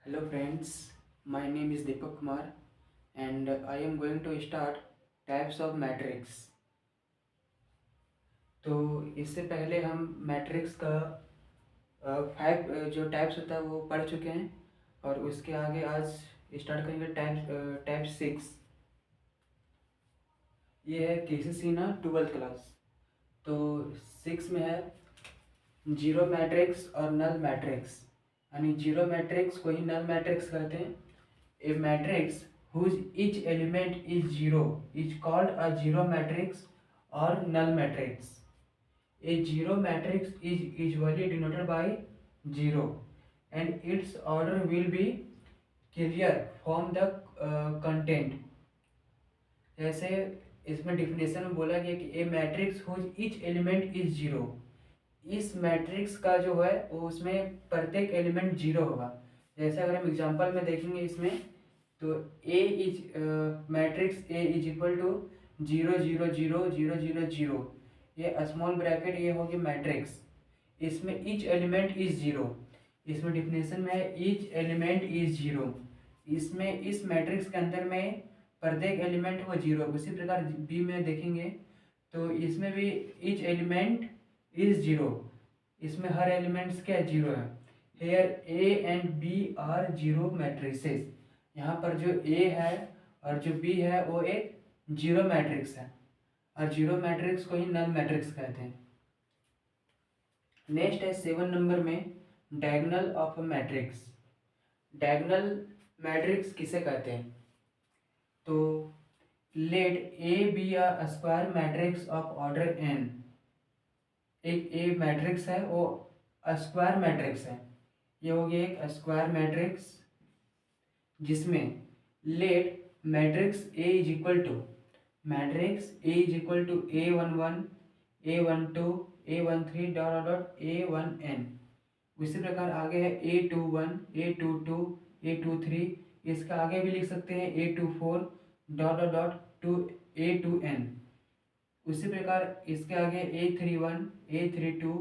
Hello friends, my name is Deepak Kumar and I am going to start types of matrix। तो इससे पहले हम matrix का five जो टाइप्स होता है वो पढ़ चुके हैं और उसके आगे आज स्टार्ट करेंगे टाइप सिक्स। ये है केसीसी ना 12th क्लास। तो सिक्स में है जीरो मैट्रिक्स और नल मैट्रिक्स। यानी जीरो मैट्रिक्स को ही नल मैट्रिक्स कहते हैं। A matrix whose each element is zero is called a zero matrix or null matrix. A zero matrix is usually denoted by zero, and its order will be clear from the content. जैसे इसमें definition में बोला गया कि a matrix whose each element is zero. इस matrix का जो है वो उसमें प्रत्येक एलिमेंट जीरो होगा। जैसे अगर हम एग्जांपल में देखेंगे इसमें, तो A is matrix A is equal to zero zero zero zero zero zero, ये स्मॉल ब्रैकेट ये होगी मैट्रिक्स। इसमें ईच एलिमेंट इज जीरो। इसमें डिफिनेशन में है ईच एलिमेंट इज जीरो। इसमें इस मैट्रिक्स के अंदर में प्रत्येक एलिमेंट वो जीरो। उसी प्रकार बी में देखेंगे तो इसमें भी ईच एलिमेंट इज जीरो। इसमें हर एलिमेंट्स क्या जीरो है। Here A and B are zero matrices. यहाँ पर जो ए है और जो बी है वो एक जीरो मैट्रिक्स है और जीरो मैट्रिक्स को ही नल मैट्रिक्स कहते हैं। नेक्स्ट है 7 नंबर में diagonal of matrix. Diagonal matrix किसे कहते हैं? तो let A be a square matrix of order N. एक ए मैट्रिक्स है वो स्क्वायर मैट्रिक्स है। ये हो गया एक स्क्वायर मैट्रिक्स जिसमें let matrix A is equal to matrix A is equal to A11 A12 A13 dot dot A1n। उसी प्रकार आगे है A21 A22 A23। इसका आगे भी लिख सकते हैं A24 dot dot dot to A2n। उसी प्रकार इसके आगे A31 A32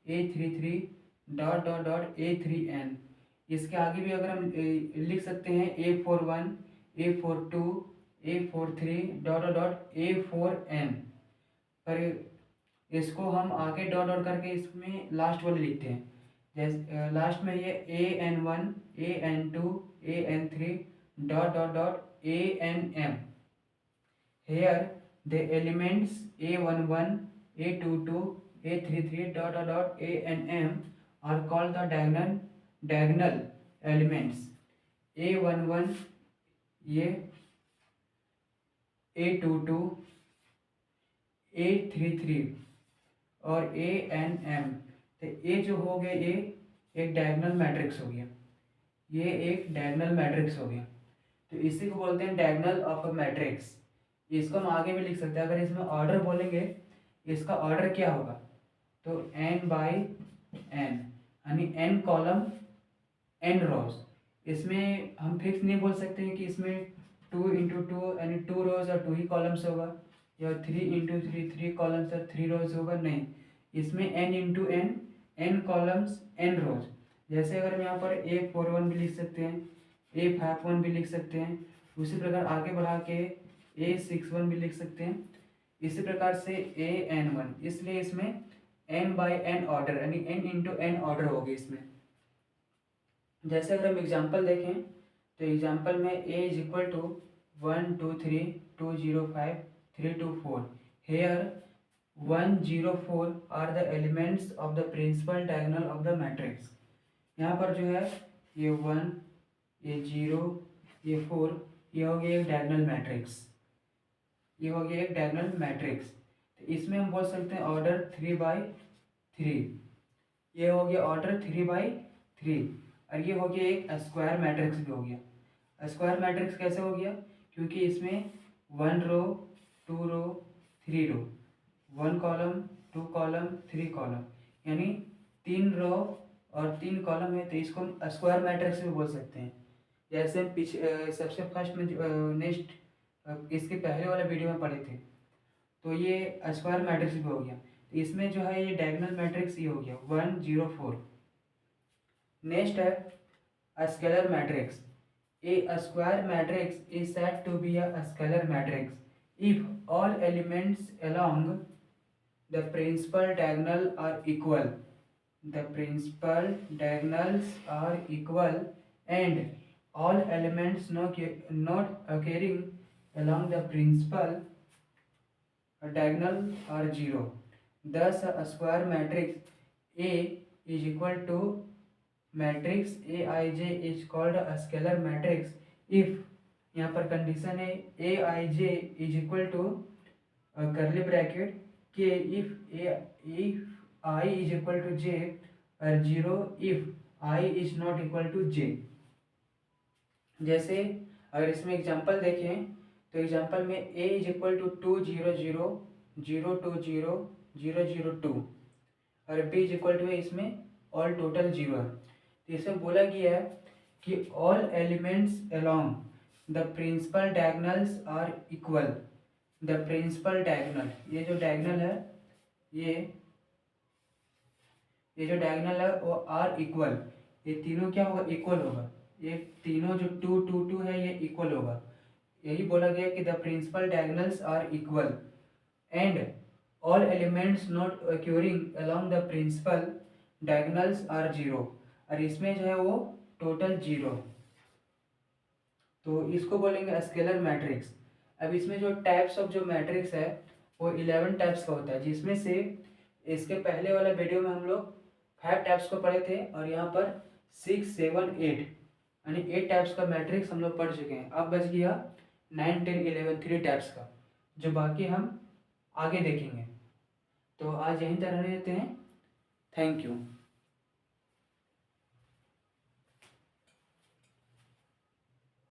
A33 dot dot dot A3n। इसके आगे भी अगर हम लिख सकते हैं A41 A42 A43 dot dot dot A4n। पर इसको हम आगे डॉट डॉट करके इसमें लास्ट वाले लिखते हैं। जैसे लास्ट में ये AN1 AN2 AN3 dot dot dot ANM। Here the elements A11 A22 A33 dot dot dot ANM are called the diagonal elements। A11 ये A22 A33 और ANM। तो ये जो हो गया ये एक डायगोनल मैट्रिक्स हो गया। ये एक डायगोनल मैट्रिक्स हो गया। तो इसी को बोलते हैं डायगोनल ऑफ अ मैट्रिक्स। इसको हम आगे भी लिख सकते हैं। अगर इसमें ऑर्डर बोलेंगे इसका ऑर्डर क्या होगा, तो n बाई एन, यानी n कॉलम n रोज। इसमें हम फिक्स नहीं बोल सकते हैं कि इसमें 2 इंटू टू यानी 2 रोज और 2 ही कॉलम्स होगा, या 3 इंटू थ्री 3 कॉलम्स और 3 रोज होगा। नहीं, इसमें n into N, n columns n rows. जैसे अगर हम यहाँ पर A41 भी लिख सकते हैं, A51 भी लिख सकते हैं। उसी प्रकार आगे बढ़ा के A61 भी लिख सकते हैं। इसी प्रकार से AN1। इसलिए इसमें n बाई एन ऑर्डर यानी n इंटू एन ऑर्डर होगी इसमें। जैसे अगर हम एग्जांपल देखें तो एग्जांपल में a is equal to 1 2 3 2 0 5 3 2 4। Here 1 0 4 are the elements of the principal diagonal of the matrix. यहाँ पर जो है ये 1 ये 0 ये 4, ये हो गया एक डायगोनल मैट्रिक्स। ये हो गया एक डायगोनल मैट्रिक्स। तो इसमें हम बोल सकते हैं ऑर्डर 3/3। ये हो गया ऑर्डर 3/3। और ये हो गया एक स्क्वायर मैट्रिक्स भी हो गया। स्क्वायर मैट्रिक्स कैसे हो गया? क्योंकि इसमें 1 रो 2 रो 3 रो, 1 कॉलम 2 कॉलम 3 कॉलम, यानी 3 रो और 3 कॉलम है। तो इसको हम स्क्वायर मैट्रिक्स भी बोल सकते हैं। जैसे हम पीछे सबसे फर्स्ट में नेक्स्ट इसके पहले वाले वीडियो में पढ़े थे, तो ये स्क्वायर मैट्रिक्स भी हो गया। तो इसमें जो है ये डायगोनल मैट्रिक्स ये हो गया 1 0 4। नेक्स्ट है a scalar matrix. A square matrix is said to be a scalar matrix if all elements along the principal diagonal are equal. The principal diagonals are equal and all elements not occurring along the principal diagonal are zero. Thus a square matrix A is equal to matrix A I J is called a scalar matrix if, यहाँ पर condition है A I J is equal to curly bracket के if I is equal to J और zero if I is not equal to J. जैसे अगर इसमें example देखें तो एग्जांपल में ए इज इक्वल टू 2 0 0 0 2 0 0 0 2 और बी इज इक्वल टू है इसमें ऑल टोटल जीरो है। तो इसमें बोला गया है कि all elements along the principal diagonals are equal. The principal diagonal, ये जो डायगोनल है ये जो डायगोनल है वो आर इक्वल, ये तीनों क्या होगा, इक्वल होगा। ये तीनों जो 2 2 2 है ये इक्वल होगा। यही बोला गया कि the principal diagonals are equal and all elements not occurring along the principal diagonals are zero, और इसमें जो है वो टोटल जीरो। तो इसको बोलेंगे स्केलर मैट्रिक्स। अब इसमें जो टाइप्स ऑफ जो मैट्रिक्स है वो 11 टाइप्स का होता है, जिसमें से इसके पहले वाला वीडियो में हम लोग 5 टाइप्स को पढ़े थे और यहाँ पर 6 7 8 यानी 8 टाइप्स का मैट्रिक्स हम लोग पढ़ चुके हैं। अब बच गया 9 10 11 3 टाइप्स का, जो बाकी हम आगे देखेंगे। तो आज यहीं तक रहने देते हैं। Thank you.